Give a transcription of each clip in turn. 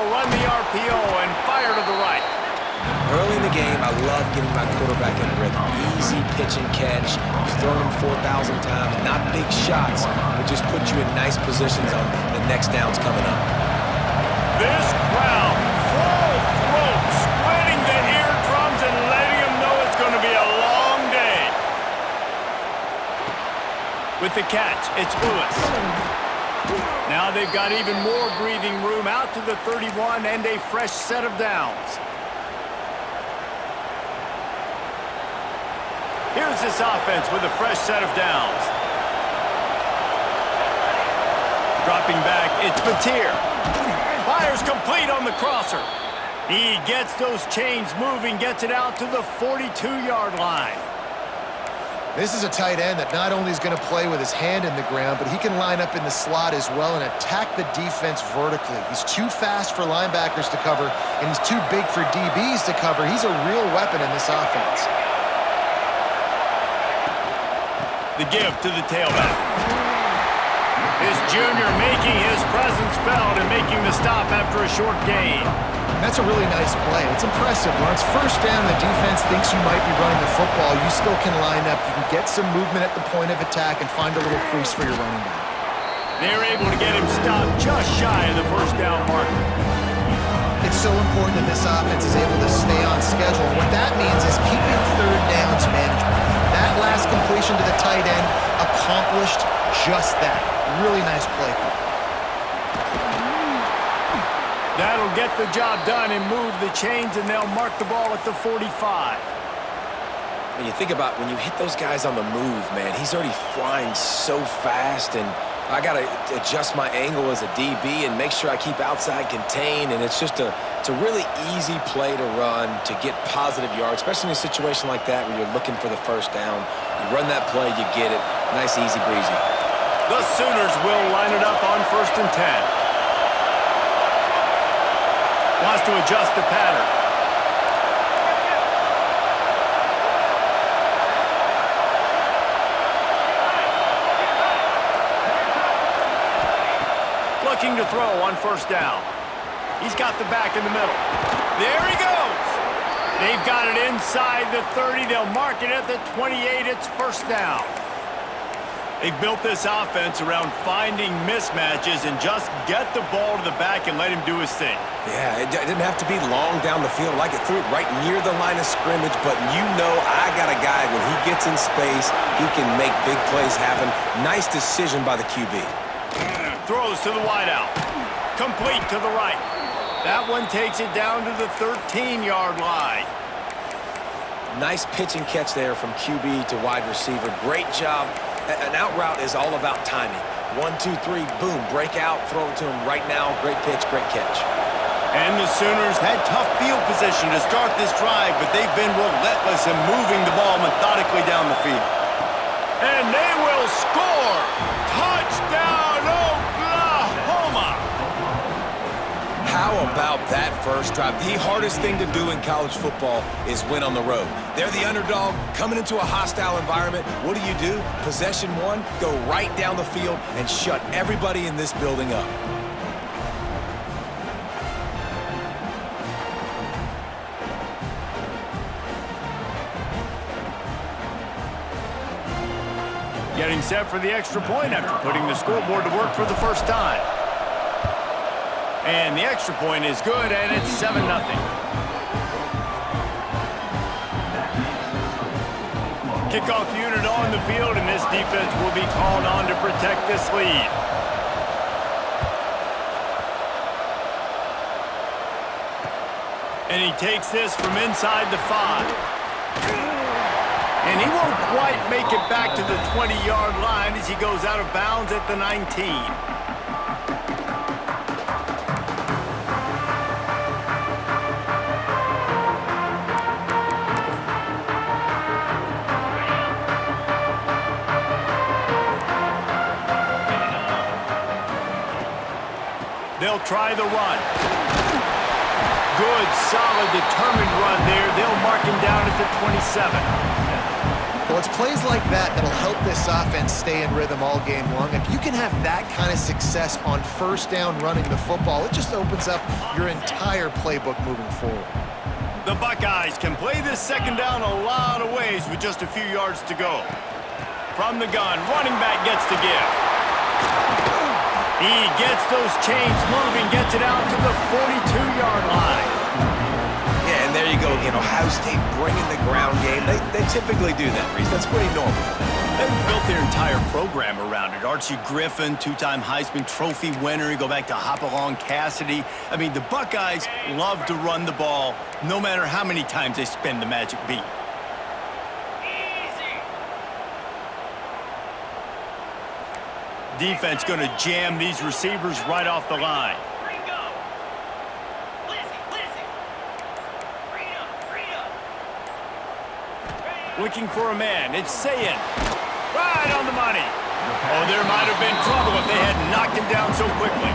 they'll run the RPO and fire to the right. Early in the game, I love getting my quarterback in a rhythm. Easy pitch and catch. You've thrown him 4,000 times. Not big shots, but just put you in nice positions on the next downs coming up. This crowd, full throat, splitting the eardrums and letting them know it's going to be a long day. With the catch, it's Lewis. Now they've got even more breathing room out to the 31 and a fresh set of downs. Here's this offense with a fresh set of downs. Dropping back, it's Batir. Fires complete on the crosser. He gets those chains moving, gets it out to the 42-yard line. This is a tight end that not only is going to play with his hand in the ground, but he can line up in the slot as well and attack the defense vertically. He's too fast for linebackers to cover, and he's too big for DBs to cover. He's a real weapon in this offense. The give to the tailback. His junior making his presence felt and making the stop after a short gain. And that's a really nice play. It's impressive. When it's first down, the defense thinks you might be running the football. You still can line up. You can get some movement at the point of attack and find a little crease for your running back. They're able to get him stopped just shy of the first down marker. It's so important that this offense is able to stay on schedule. What that means is keeping third downs management. That last completion to the tight end accomplished just that. Really nice play. That'll get the job done and move the chains, and they'll mark the ball at the 45. When you think about when you hit those guys on the move, man, he's already flying so fast, and I got to adjust my angle as a DB and make sure I keep outside contained, and it's a really easy play to run to get positive yards, especially in a situation like that where you're looking for the first down. You run that play, you get it. Nice, easy breezy. The Sooners will line it up on 1st and 10. Wants to adjust the pattern. Looking to throw on 1st down. He's got the back in the middle. There he goes. They've got it inside the 30. They'll mark it at the 28. It's 1st down. They've built this offense around finding mismatches and just get the ball to the back and let him do his thing. Yeah, it didn't have to be long down the field. Like it threw it right near the line of scrimmage, but you know I got a guy, when he gets in space, he can make big plays happen. Nice decision by the QB. Throws to the wideout. Complete to the right. That one takes it down to the 13-yard line. Nice pitch and catch there from QB to wide receiver. Great job. An out route is all about timing. 1, 2, 3, boom, break out, throw it to him right now. Great pitch, great catch. And the Sooners had tough field position to start this drive, but they've been relentless in moving the ball methodically down the field. And they will score! Touchdown, Oklahoma! How about that first drive? The hardest thing to do in college football is win on the road. They're the underdog coming into a hostile environment. What do? Possession one, go right down the field and shut everybody in this building up. Getting set for the extra point after putting the scoreboard to work for the first time. And the extra point is good, and it's 7-0. Kickoff unit on the field, and this defense will be called on to protect this lead. And he takes this from inside the 5. And he won't quite make it back to the 20-yard line as he goes out of bounds at the 19. They'll try the run. Good, solid, determined run there. They'll mark him down at the 27. Well, it's plays like that that'll help this offense stay in rhythm all game long. If you can have that kind of success on first down running the football, it just opens up your entire playbook moving forward. The Buckeyes can play this second down a lot of ways with just a few yards to go. From the gun, running back gets the give. He gets those chains moving, gets it out to the 42-yard line. Yeah, and there you go again. Ohio State bringing the ground game. They typically do that, Reese. That's pretty normal. They've built their entire program around it. Archie Griffin, two-time Heisman Trophy winner. You go back to Hopalong Cassidy. I mean, the Buckeyes love to run the ball no matter how many times they spin the magic beat. Defense going to jam these receivers right off the line. Looking for a man. It's Sayin. Right on the money. Oh, there might have been trouble if they hadn't knocked him down so quickly.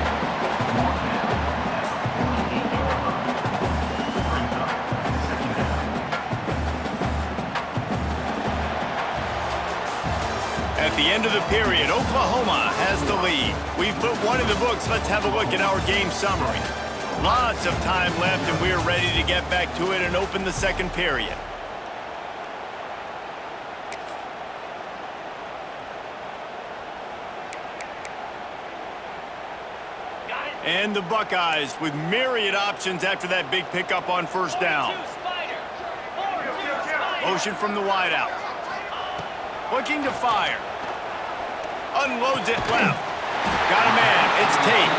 At the end of the period, Oklahoma has the lead. We've put one in the books. Let's have a look at our game summary. Lots of time left, and we're ready to get back to it and open the second period. And the Buckeyes with myriad options after that big pickup on first down. Motion from the wideout. Looking to fire. Unloads it left. Got a man. It's Tate.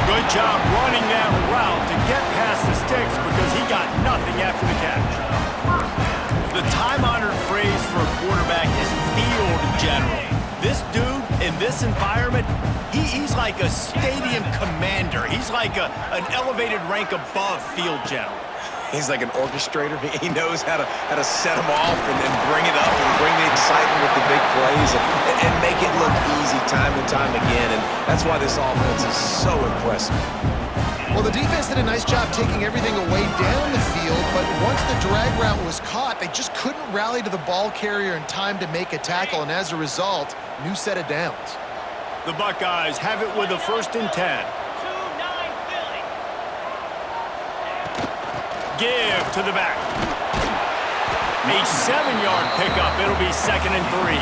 Good job running that route to get past the sticks because he got nothing after the catch. The time-honored phrase for a quarterback is field general. This dude in this environment, he's like a stadium commander. He's like an elevated rank above field general. He's like an orchestrator. He knows how to set them off and then bring it up and bring the excitement with the big plays and make it look easy time and time again. And that's why this offense is so impressive. Well, the defense did a nice job taking everything away down the field, but once the drag route was caught, they just couldn't rally to the ball carrier in time to make a tackle, and as a result, new set of downs. The Buckeyes have it with a 1st and 10. Give to the back. A 7-yard pickup. It'll be 2nd and 3.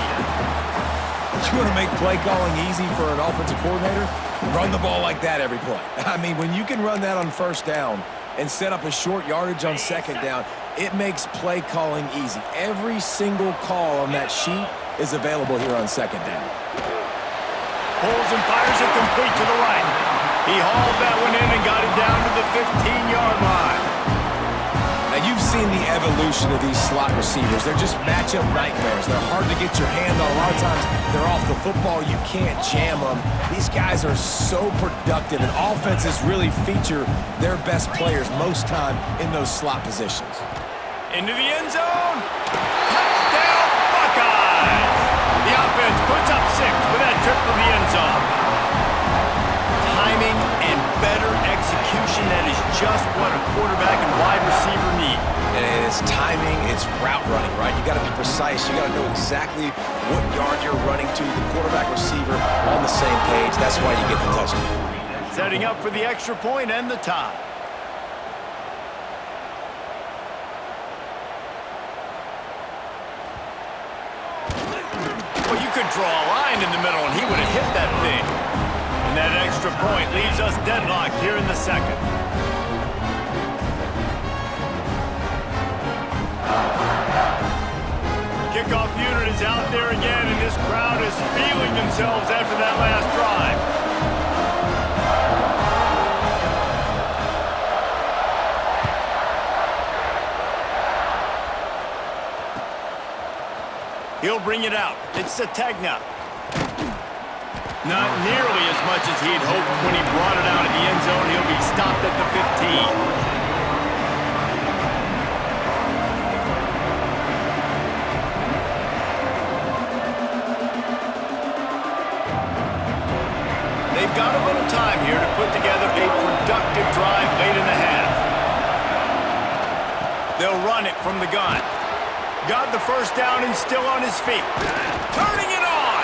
You want to make play calling easy for an offensive coordinator? Run the ball like that every play. I mean, when you can run that on first down and set up a short yardage on second down, it makes play calling easy. Every single call on that sheet is available here on second down. Pulls and fires it complete to the right. He hauled that one in and got it down to the 15-yard line. Now, you've seen the evolution of these slot receivers. They're just matchup nightmares. They're hard to get your hand on. A lot of times, they're off the football. You can't jam them. These guys are so productive, and offenses really feature their best players most time in those slot positions. Into the end zone. Touchdown, Buckeyes! The offense puts up 6 with that trip to the end zone. Timing and better execution, that is just what a quarterback and wide receiver need. And it's timing, it's route running, right? You got to be precise. You got to know exactly what yard you're running to. The quarterback receiver on the same page. That's why you get the touchdown. Setting up for the extra point and the tie. Well, you could draw a line in the middle and he would have hit that thing. And that extra point leaves us deadlocked here in the second. Kickoff unit is out there again, and this crowd is feeling themselves after that last drive. He'll bring it out. It's Sategna. Not nearly as much as he'd hoped when he brought it out of the end zone. He'll be stopped at the 15. They've got a little time here to put together a productive drive late in the half. They'll run it from the gun. Got the first down and still on his feet. Turning it on.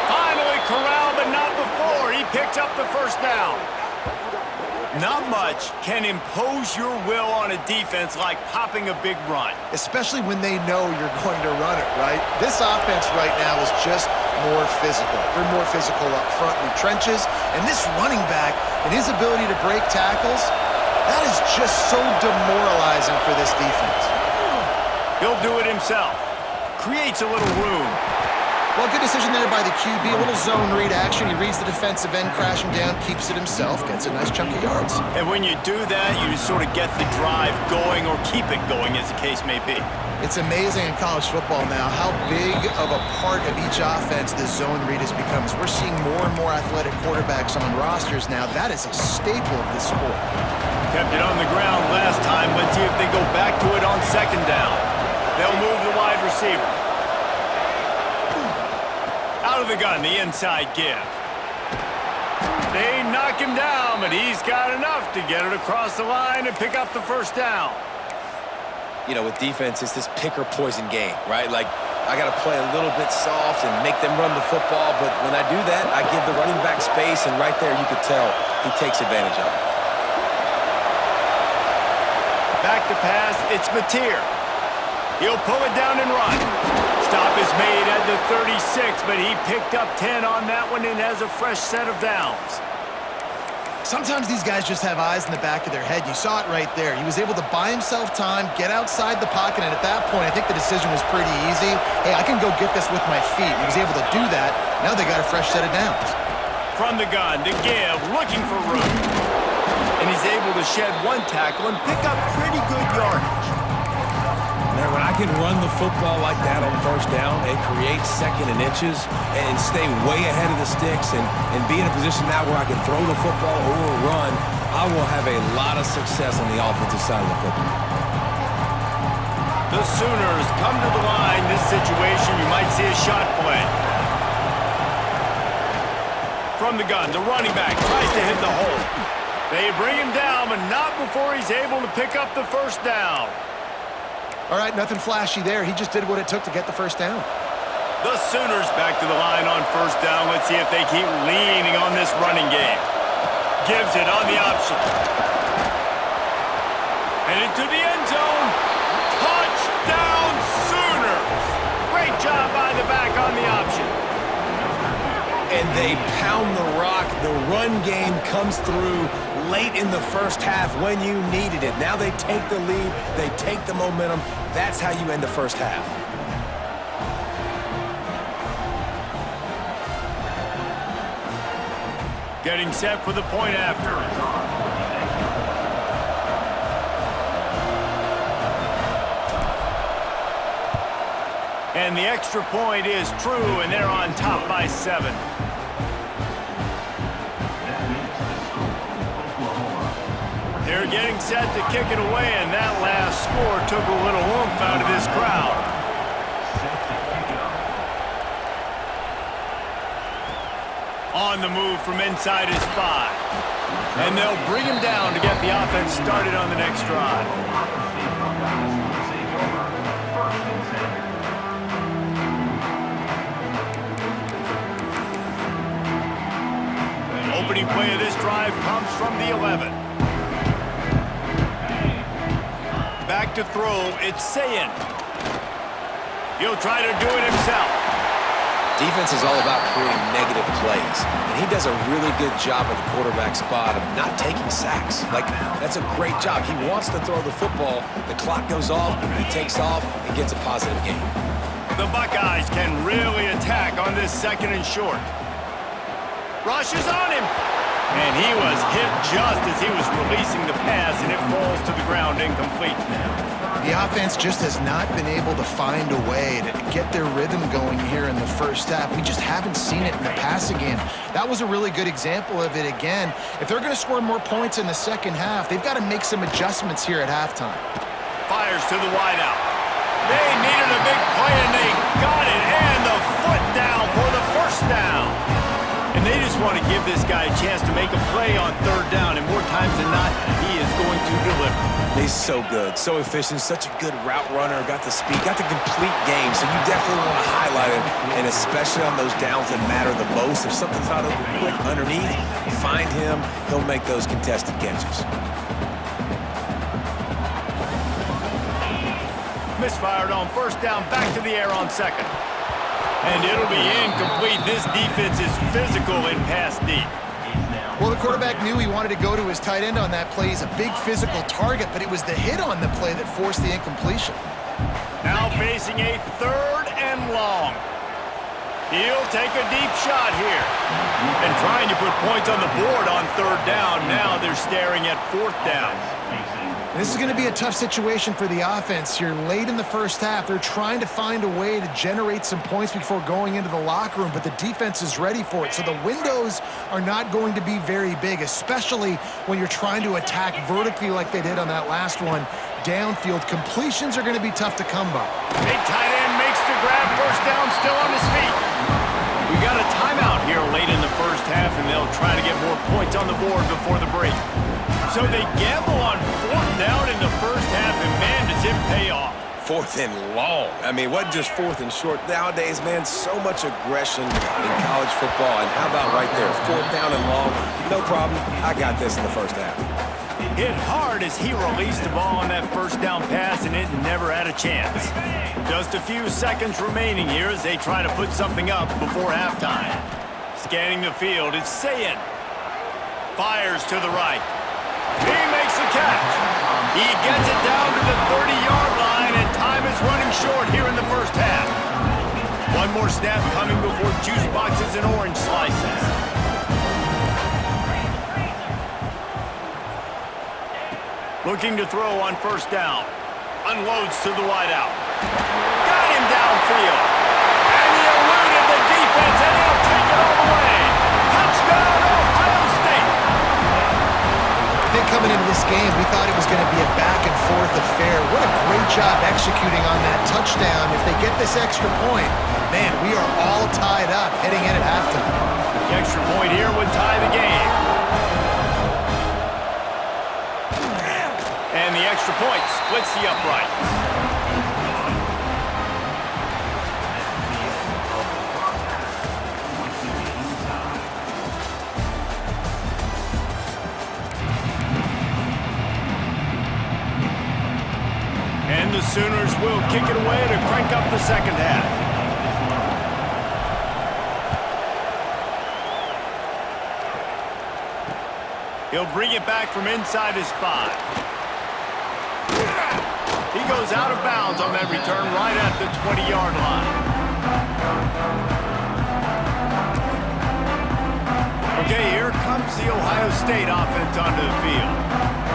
Finally corralled, but not before. He picks up the first down. Not much can impose your will on a defense like popping a big run. Especially when they know you're going to run it, right? This offense right now is just more physical. They're more physical up front in the trenches. And this running back and his ability to break tackles, that is just so demoralizing for this defense. He'll do it himself. Creates a little room. Well, good decision there by the QB. A little zone read action. He reads the defensive end crashing down, keeps it himself, gets a nice chunk of yards. And when you do that, you sort of get the drive going or keep it going, as the case may be. It's amazing in college football now how big of a part of each offense the zone read has become. As we're seeing more and more athletic quarterbacks on rosters now, that is a staple of this sport. Kept it on the ground last time. Let's see if they go back to it on second down. They'll move the wide receiver. Out of the gun, the inside give. They knock him down, but he's got enough to get it across the line and pick up the first down. You know, with defense, it's this pick or poison game, right? Like, I got to play a little bit soft and make them run the football, but when I do that, I give the running back space, and right there you could tell he takes advantage of it. Back to pass, it's Mateer. He'll pull it down and run. Stop is made at the 36, but he picked up 10 on that one and has a fresh set of downs. Sometimes these guys just have eyes in the back of their head. You saw it right there. He was able to buy himself time, get outside the pocket, and at that point, I think the decision was pretty easy. Hey, I can go get this with my feet. He was able to do that. Now they got a fresh set of downs. From the gun to give, looking for room. And he's able to shed one tackle and pick up pretty good yardage. Man, when I can run the football like that on first down and create second and inches and stay way ahead of the sticks and be in a position now where I can throw the football or run, I will have a lot of success on the offensive side of the football. The Sooners come to the line. This situation, you might see a shot play. From the gun, the running back tries to hit the hole. They bring him down, but not before he's able to pick up the first down. All right, nothing flashy there. He just did what it took to get the first down. The Sooners back to the line on first down. Let's see if they keep leaning on this running game. Gives it on the option. And into the end zone. Touchdown Sooners! Great job by the back on the option. And they pound the rock. The run game comes through late in the first half when you needed it. Now they take the lead. They take the momentum. That's how you end the first half. Getting set for the point after. And the extra point is true, and they're on top by 7. They're getting set to kick it away, and that last score took a little oomph out of this crowd. On the move from inside his 5. And they'll bring him down to get the offense started on the next drive. Opening play of this drive comes from the 11. Back to throw, it's Sayin. He'll try to do it himself. Defense is all about creating negative plays, and he does a really good job at the quarterback spot of not taking sacks. Like, that's a great job. He wants to throw the football. The clock goes off, he takes off, and gets a positive gain. The Buckeyes can really attack on this second and short. Rush is on him. And he was hit just as he was releasing the pass, and it falls to the ground incomplete. The offense just has not been able to find a way to get their rhythm going here in the first half. We just haven't seen it in the passing game. That was a really good example of it again. If they're going to score more points in the second half, they've got to make some adjustments here at halftime. Fires to the wideout. They needed a big play, and they got it, and the foot down for the first down. And they just want to give this guy a chance to make a play on third down, and more times than not, he is going to deliver. He's so good, so efficient, such a good route runner, got the speed, got the complete game, so you definitely want to highlight him, and especially on those downs that matter the most. If something's not open quick underneath, find him, he'll make those contested catches. Misfired on first down, back to the air on second. And it'll be incomplete. This defense is physical in pass deep. Well, the quarterback knew he wanted to go to his tight end on that play. He's a big physical target, but it was the hit on the play that forced the incompletion. Now facing a 3rd and long. He'll take a deep shot here. And trying to put points on the board on 3rd down. Now they're staring at 4th down. This is going to be a tough situation for the offense. You're late in the first half. They're trying to find a way to generate some points before going into the locker room, but the defense is ready for it. So the windows are not going to be very big, especially when you're trying to attack vertically like they did on that last one. Downfield completions are going to be tough to come by. Big tight end makes the grab. First down, still on his feet. We got a timeout here late in the first half, and they'll try to get more points on the board before the break. So they gamble on 4th down in the first half, and man, does it pay off. 4th and long. I mean, what just 4th and short? Nowadays, man, so much aggression in college football. And how about right there, 4th down and long? No problem. I got this in the first half. Hit hard as he released the ball on that first down pass, and it never had a chance. Just a few seconds remaining here as they try to put something up before halftime. Scanning the field, it's Sayin. Fires to the right. He makes the catch. He gets it down to the 30-yard line, and time is running short here in the first half. One more snap coming before juice boxes and orange slices. Looking to throw on first down. Unloads to the wideout. Got him downfield. And he eluded the defense, and he'll take it all the way. Touchdown, Ohio State. I think coming into this game, we thought it was going to be a back-and-forth affair. What a great job executing on that touchdown. If they get this extra point, man, we are all tied up heading in at halftime. The extra point here would tie the game. And the extra point splits the uprights. And the Sooners will kick it away to crank up the second half. He'll bring it back from inside his 5. He goes out of bounds on that return right at the 20-yard line. Okay, here comes the Ohio State offense onto the field.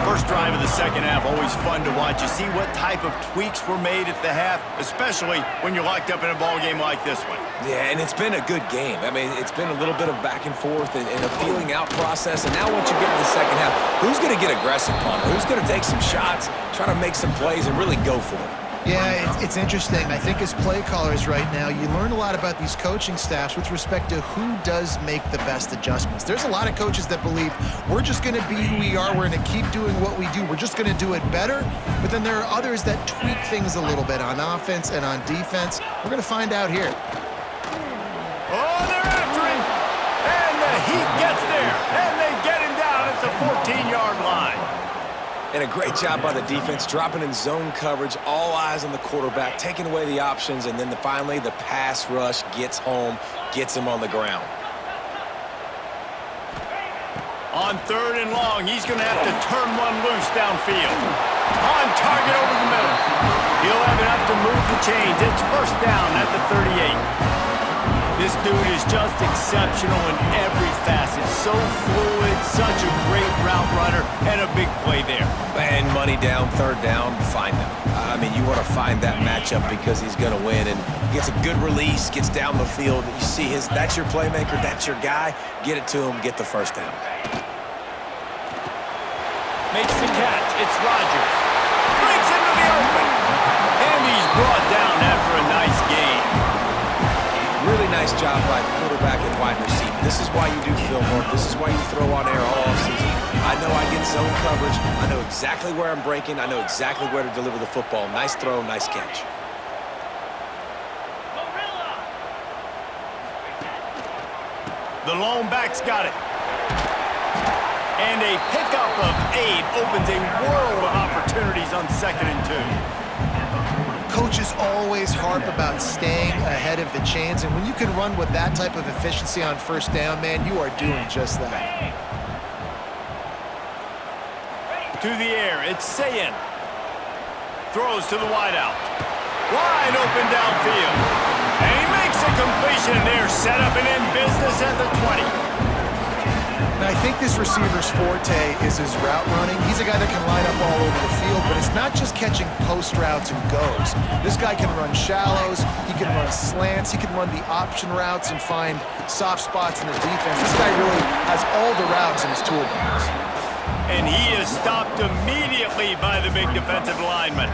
First drive of the second half, always fun to watch. You see what type of tweaks were made at the half, especially when you're locked up in a ball game like this one. Yeah, and it's been a good game. I mean, it's been a little bit of back and forth and a feeling out process. And now once you get in the second half, who's going to get aggressive, Connor? Who's going to take some shots, try to make some plays, and really go for it? Yeah, it's interesting. I think as play callers right now, you learn a lot about these coaching staffs with respect to who does make the best adjustments. There's a lot of coaches that believe we're just going to be who we are. We're going to keep doing what we do. We're just going to do it better. But then there are others that tweak things a little bit on offense and on defense. We're going to find out here. Oh, they're after him. And the Heat gets there. And they get him down at the 14-yard line. And a great job by the defense, dropping in zone coverage, all eyes on the quarterback, taking away the options, and then finally the pass rush gets home, gets him on the ground. On 3rd and long, he's going to have to turn one loose downfield. On target over the middle. He'll have enough to move the chains. It's first down at the 38. This dude is just exceptional in every facet. So fluid, such a great route runner, and a big play there. And money down, 3rd down, find him. I mean, you want to find that matchup because he's going to win. And gets a good release, gets down the field. You see that's your playmaker, that's your guy. Get it to him, get the first down. Makes the catch. It's Rodgers. Breaks into the open. And he's brought down after a nice game. Really nice nice job by quarterback and wide receiver. This is why you do film work. This is why you throw on air all offseason. I know I get zone coverage. I know exactly where I'm breaking. I know exactly where to deliver the football. Nice throw, nice catch. The lone back's got it. And a pickup of 8 opens a world of opportunities on 2nd and 2. Coaches always harp about staying ahead of the chains, and when you can run with that type of efficiency on 1st down, man, you are doing just that. To the air, it's Sayin. Throws to the wideout. Wide open downfield. And he makes a completion there, set up and in business at the 20. Now, I think this receiver's forte is his route running. He's a guy that can line up all over the field, but it's not just catching post routes and goes. This guy can run shallows, he can run slants, he can run the option routes and find soft spots in the defense. This guy really has all the routes in his toolbox. And he is stopped immediately by the big defensive lineman.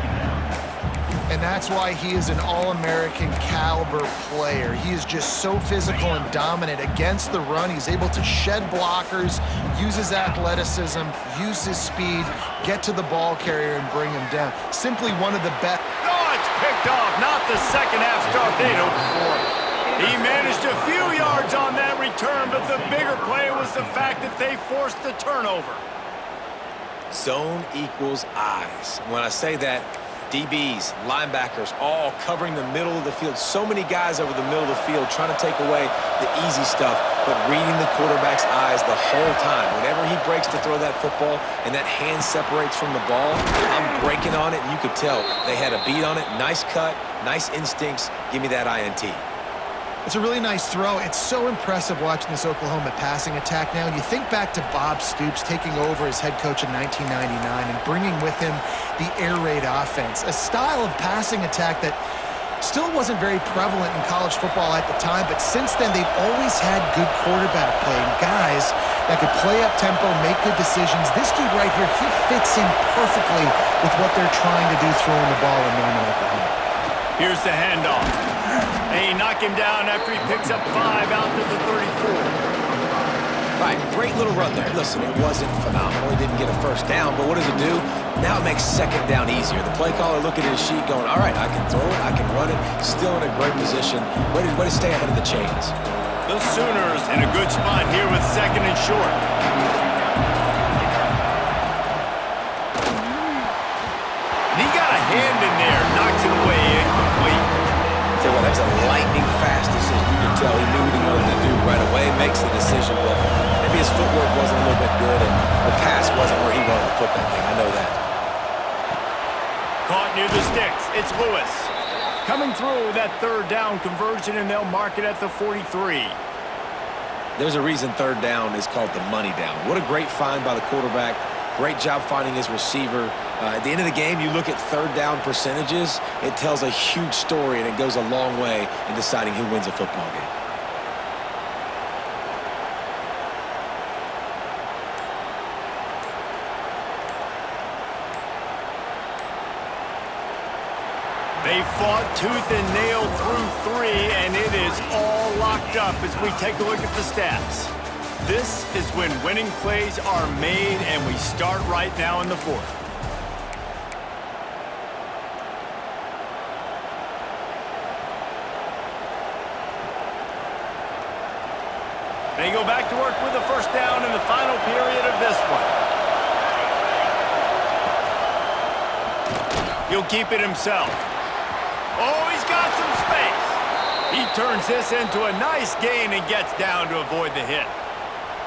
And that's why he is an All-American caliber player. He is just so physical and dominant against the run. He's able to shed blockers, use his athleticism, use his speed, get to the ball carrier and bring him down. Simply one of the best. Oh, it's picked off. Not the second half start they'd hoped for. He managed a few yards on that return, but the bigger play was the fact that they forced the turnover. Zone equals eyes. When I say that, DBs, linebackers, all covering the middle of the field. So many guys over the middle of the field trying to take away the easy stuff, but reading the quarterback's eyes the whole time. Whenever he breaks to throw that football and that hand separates from the ball, I'm breaking on it, and you could tell they had a beat on it. Nice cut, nice instincts. Give me that INT. It's a really nice throw. It's so impressive watching this Oklahoma passing attack now. You think back to Bob Stoops taking over as head coach in 1999 and bringing with him the air raid offense, a style of passing attack that still wasn't very prevalent in college football at the time, but since then they've always had good quarterback play and guys that could play up tempo, make good decisions. This dude right here, he fits in perfectly with what they're trying to do throwing the ball in Norman, Oklahoma. Here's the handoff. They knock him down after he picks up 5 out to the 34. Right, great little run there. Listen, it wasn't phenomenal. He didn't get a first down, but what does it do? Now it makes 2nd down easier. The play caller looking at his sheet going, all right, I can throw it, I can run it. Still in a great position. Way to stay ahead of the chains. The Sooners in a good spot here with 2nd and short. And he got a hand in there, knocks it away, incomplete. Tell you what, that was a lightning fast decision. You can tell he knew what he wanted to do right away, makes the decision, but maybe his footwork wasn't a little bit good and the pass wasn't where he wanted to put that thing. I know that. Caught near the sticks. It's Lewis. Coming through that 3rd down conversion, and they'll mark it at the 43. There's a reason 3rd down is called the money down. What a great find by the quarterback. Great job finding his receiver. At the end of the game, you look at 3rd down percentages, it tells a huge story, and it goes a long way in deciding who wins a football game. They fought tooth and nail through 3, and it is all locked up as we take a look at the stats. This is when winning plays are made, and we start right now in the 4th. They go back to work with the 1st down in the final period of this one. He'll keep it himself. Oh, he's got some space. He turns this into a nice gain and gets down to avoid the hit.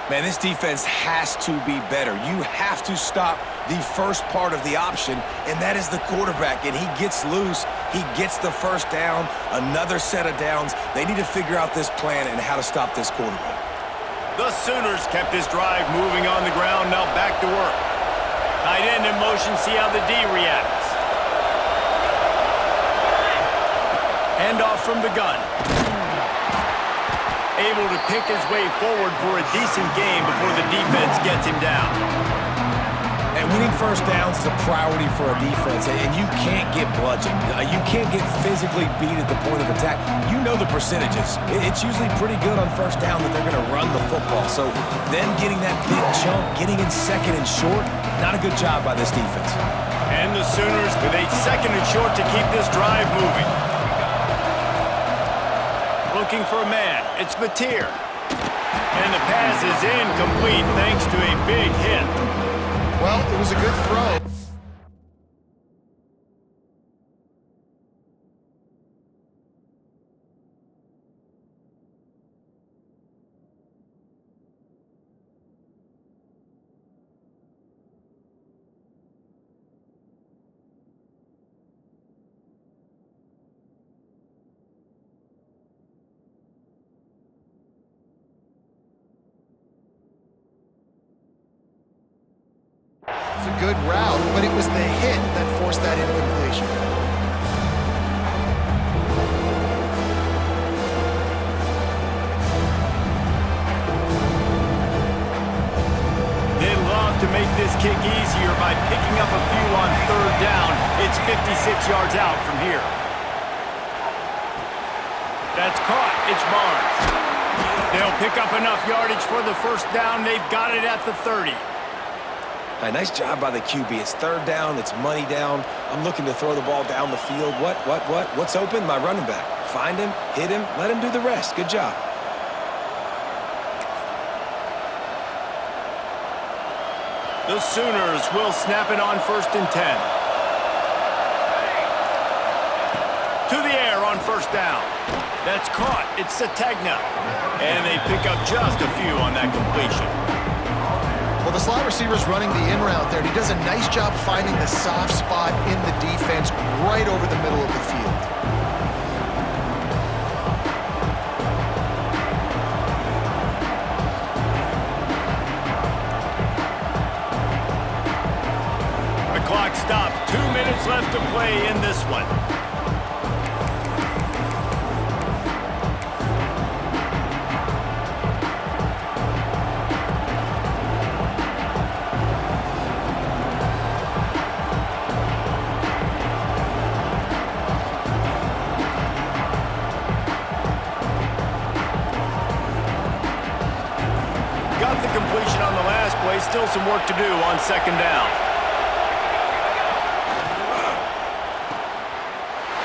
Man, this defense has to be better. You have to stop the first part of the option, and that is the quarterback. And he gets loose. He gets the 1st down, another set of downs. They need to figure out this plan and how to stop this quarterback. The Sooners kept this drive moving on the ground. Now back to work. Tight end in motion. See how the D reacts. Handoff from the gun. Able to pick his way forward for a decent game before the defense gets him down. And winning first downs is a priority for a defense, and you can't get bludgeoned. You can't get physically beat at the point of attack. You know the percentages. It's usually pretty good on first down that they're going to run the football. So them getting that big chunk, getting in second and short, not a good job by this defense. And the Sooners with a second and short to keep this drive moving. Looking for a man. It's Mateer. And the pass is incomplete thanks to a big hit. Well, it was a good throw. It's a good route, but it was the hit that forced that incompletion. They love to make this kick easier by picking up a few on third down. It's 56 yards out from here. That's caught. It's Barnes. They'll pick up enough yardage for the first down. They've got it at the 30. Right, nice job by the QB. It's third down. It's money down. I'm looking to throw the ball down the field. What's open? My running back. Find him, hit him, let him do the rest. Good job. The Sooners will snap it on 1st and 10. To the air on first down. That's caught. It's Sategna. And they pick up just a few on that completion. Well, the slot receiver's running the in route there, and he does a nice job finding the soft spot in the defense right over the middle of the field. The clock stops. 2 minutes left to play in this one. Got the completion on the last play. Still some work to do on second down.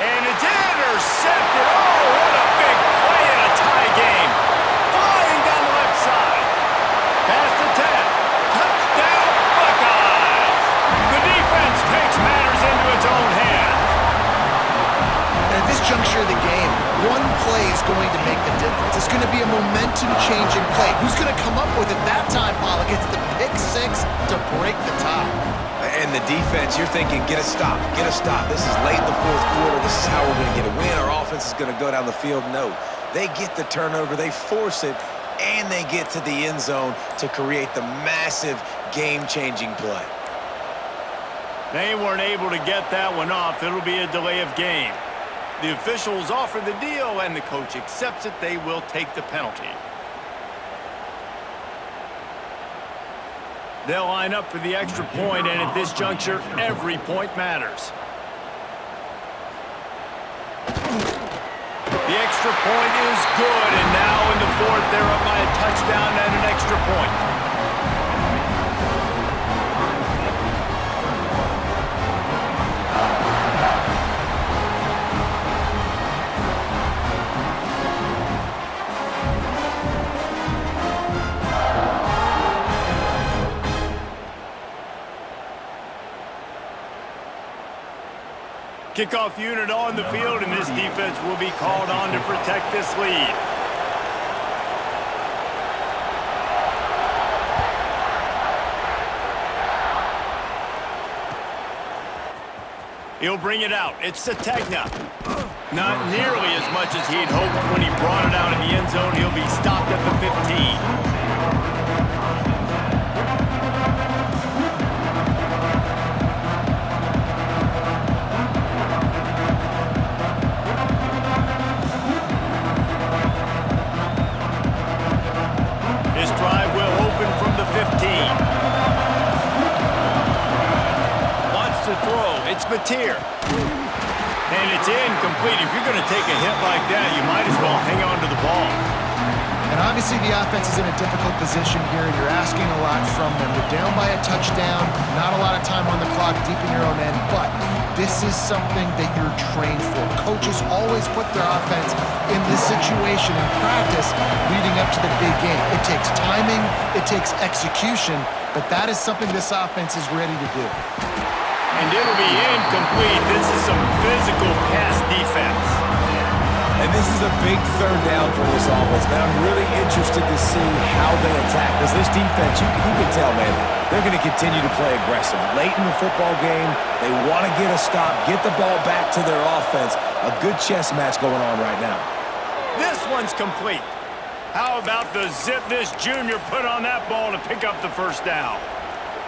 And it's intercepted. Oh, what a big play in a tie game. Flying down the left side. Past the 10. Touchdown, Buckeyes. The defense takes matters into its own hands. And at this juncture of the game, one play is going to make the difference. It's going to be a momentum-changing play. Who's going to come up with it that time, Pollock? It's the pick six to break the tie. And the defense, you're thinking, get a stop, get a stop. This is late in the fourth quarter. This is how we're going to get a win. Our offense is going to go down the field. No, they get the turnover, they force it, and they get to the end zone to create the massive game-changing play. They weren't able to get that one off. It'll be a delay of game. The officials offer the deal, and the coach accepts it. They will take the penalty. They'll line up for the extra point, and at this juncture, every point matters. The extra point is good, and now in the fourth, they're up by a touchdown and an extra point. Kickoff unit on the field, and this defense will be called on to protect this lead. He'll bring it out. It's Sategna. Not nearly as much as he'd hoped when he brought it out in the end zone. He'll be stopped at the 15. it's here. And it's incomplete. If you're going to take a hit like that, you might as well hang on to the ball. And obviously the offense is in a difficult position here, and you're asking a lot from them. They're down by a touchdown, not a lot of time on the clock, deep in your own end, but this is something that you're trained for. Coaches always put their offense in this situation in practice leading up to the big game. It takes timing, it takes execution, but that is something this offense is ready to do. And it'll be incomplete. This is some physical pass defense. And this is a big third down for this offense, man. I'm really interested to see how they attack. Because this defense, you can tell, man, they're going to continue to play aggressive. Late in the football game, they want to get a stop, get the ball back to their offense. A good chess match going on right now. This one's complete. How about the zip this junior put on that ball to pick up the first down?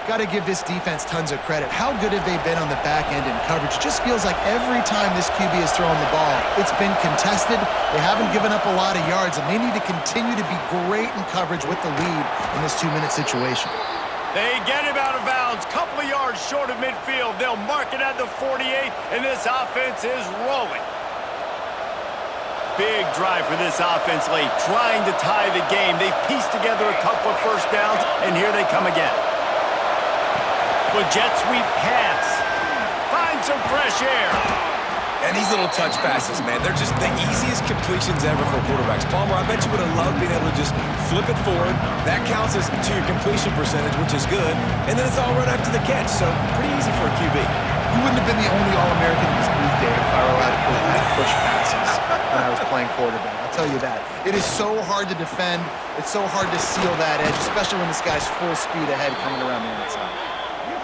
Got to give this defense tons of credit. How good have they been on the back end in coverage? It just feels like every time this QB is throwing the ball, it's been contested. They haven't given up a lot of yards, and they need to continue to be great in coverage with the lead in this 2-minute situation. They get him out of bounds, couple of yards short of midfield. They'll mark it at the 48, and this offense is rolling. Big drive for this offense late, trying to tie the game. They've pieced together a couple of first downs, and here they come again. A jet sweep pass. Find some fresh air. And these little touch passes, man, they're just the easiest completions ever for quarterbacks. Palmer, I bet you would have loved being able to just flip it forward. That counts as to your completion percentage, which is good. And then it's all right after the catch, so pretty easy for a QB. You wouldn't have been the only All-American in this booth, Dave, if I were allowed to push passes when I was playing quarterback. I'll tell you that. It is so hard to defend. It's so hard to seal that edge, especially when this guy's full speed ahead coming around the outside.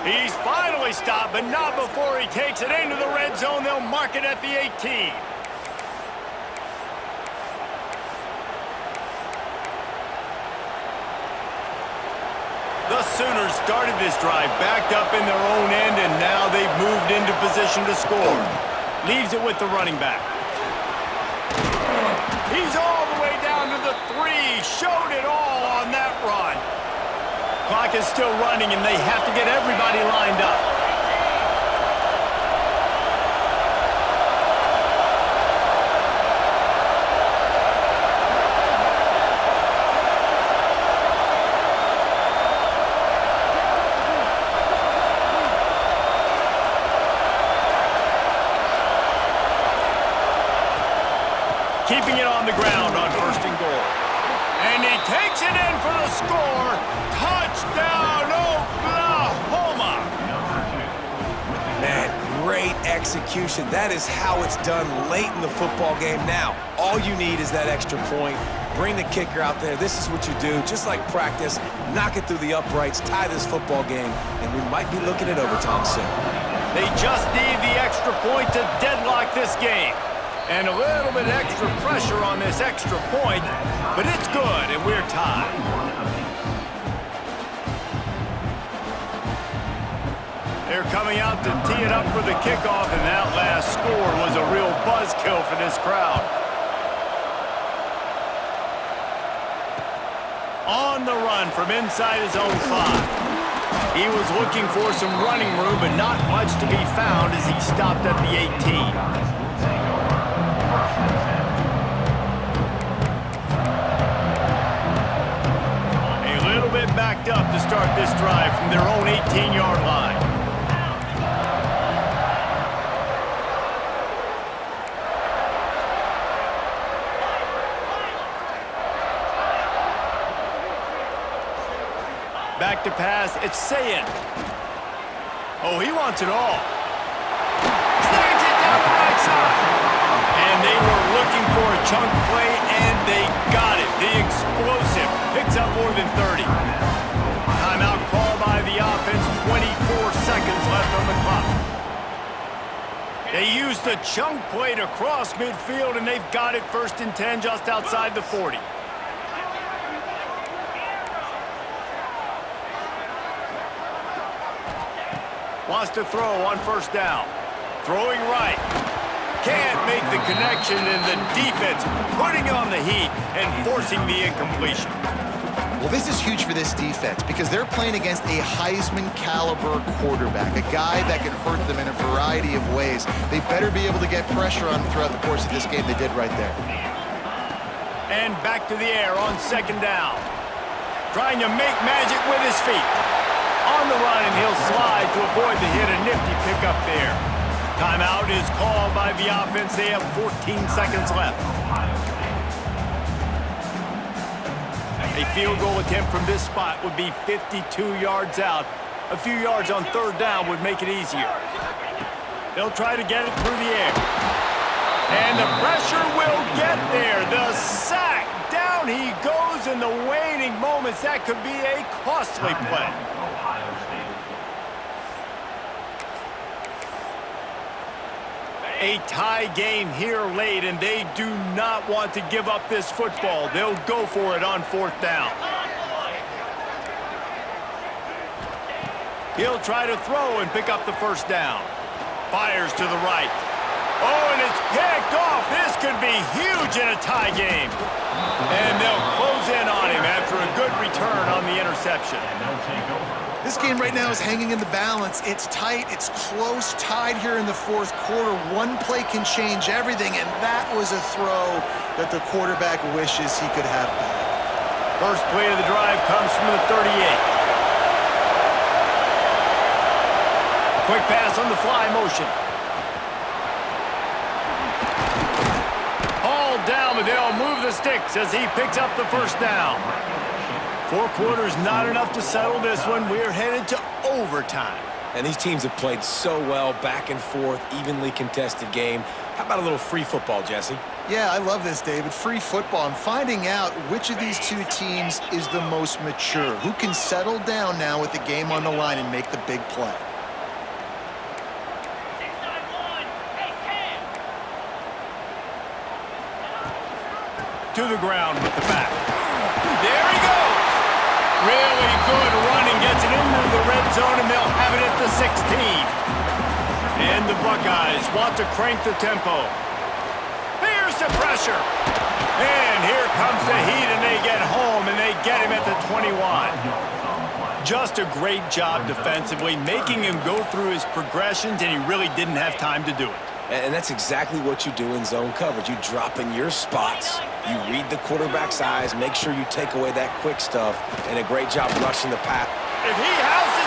He's finally stopped, but not before he takes it into the red zone. They'll mark it at the 18. The Sooners started this drive backed up in their own end, and now they've moved into position to score. Leaves it with the running back. He's all the way down to the 3. Showed it all on that run. Clock is still running, and they have to get everybody lined up. Keeping it on the ground on 1st and goal. And he takes it in for the score. Touchdown, Oklahoma! Man, great execution. That is how it's done late in the football game. Now, all you need is that extra point. Bring the kicker out there. This is what you do. Just like practice, knock it through the uprights, tie this football game, and we might be looking at overtime soon. They just need the extra point to deadlock this game. And a little bit extra pressure on this extra point, but it's good, and we're tied. They're coming out to tee it up for the kickoff, and that last score was a real buzzkill for this crowd. On the run from inside his own 5. He was looking for some running room, but not much to be found as he stopped at the 18. Backed up to start this drive from their own 18-yard line. Back to pass, it's Sayin. Oh, he wants it all. Snags it down the right side. And they were looking for a chunk play, and they got it. The explosive picks up more than 30. Timeout call by the offense, 24 seconds left on the clock. They used the chunk play to cross midfield, and they've got it 1st and 10 just outside the 40. Wants to throw on 1st down. Throwing right. Can't make the connection, and the defense putting on the heat and forcing the incompletion. Well, this is huge for this defense because they're playing against a Heisman-caliber quarterback, a guy that can hurt them in a variety of ways. They better be able to get pressure on him throughout the course of this game. They did right there. And back to the air on second down. Trying to make magic with his feet. On the run, and he'll slide to avoid the hit. A nifty pickup there. Timeout is called by the offense. They have 14 seconds left. A field goal attempt from this spot would be 52 yards out. A few yards on third down would make it easier. They'll try to get it through the air. And the pressure will get there. The sack. Down he goes in the waning moments. That could be a costly play. A tie game here late, and they do not want to give up this football. They'll go for it on fourth down. He'll try to throw and pick up the first down. Fires to the right. Oh, and it's picked off. This could be huge in a tie game. And they'll close in on him after a good return on the interception. This game right now is hanging in the balance. It's tight, it's close, tied here in the fourth quarter. One play can change everything, and that was a throw that the quarterback wishes he could have back. First play of the drive comes from the 38. Quick pass on the fly motion. Hauled down, but they'll move the sticks as he picks up the first down. 4 quarters not enough to settle this one. We're headed to overtime. And these teams have played so well, back and forth, evenly contested game. How about a little free football, Jesse? Yeah, I love this, David. Free football. I'm finding out which of these two teams is the most mature, who can settle down now with the game on the line and make the big play. To the ground with the back. There he goes. Really good running, gets it into the red zone, and they'll have it at the 16. And the Buckeyes want to crank the tempo. Here's the pressure. And here comes the heat, and they get home, and they get him at the 21. Just a great job defensively, making him go through his progressions, and he really didn't have time to do it. And that's exactly what you do in zone coverage. You drop in your spots, you read the quarterback's eyes, make sure you take away that quick stuff, and a great job rushing the pass. If he has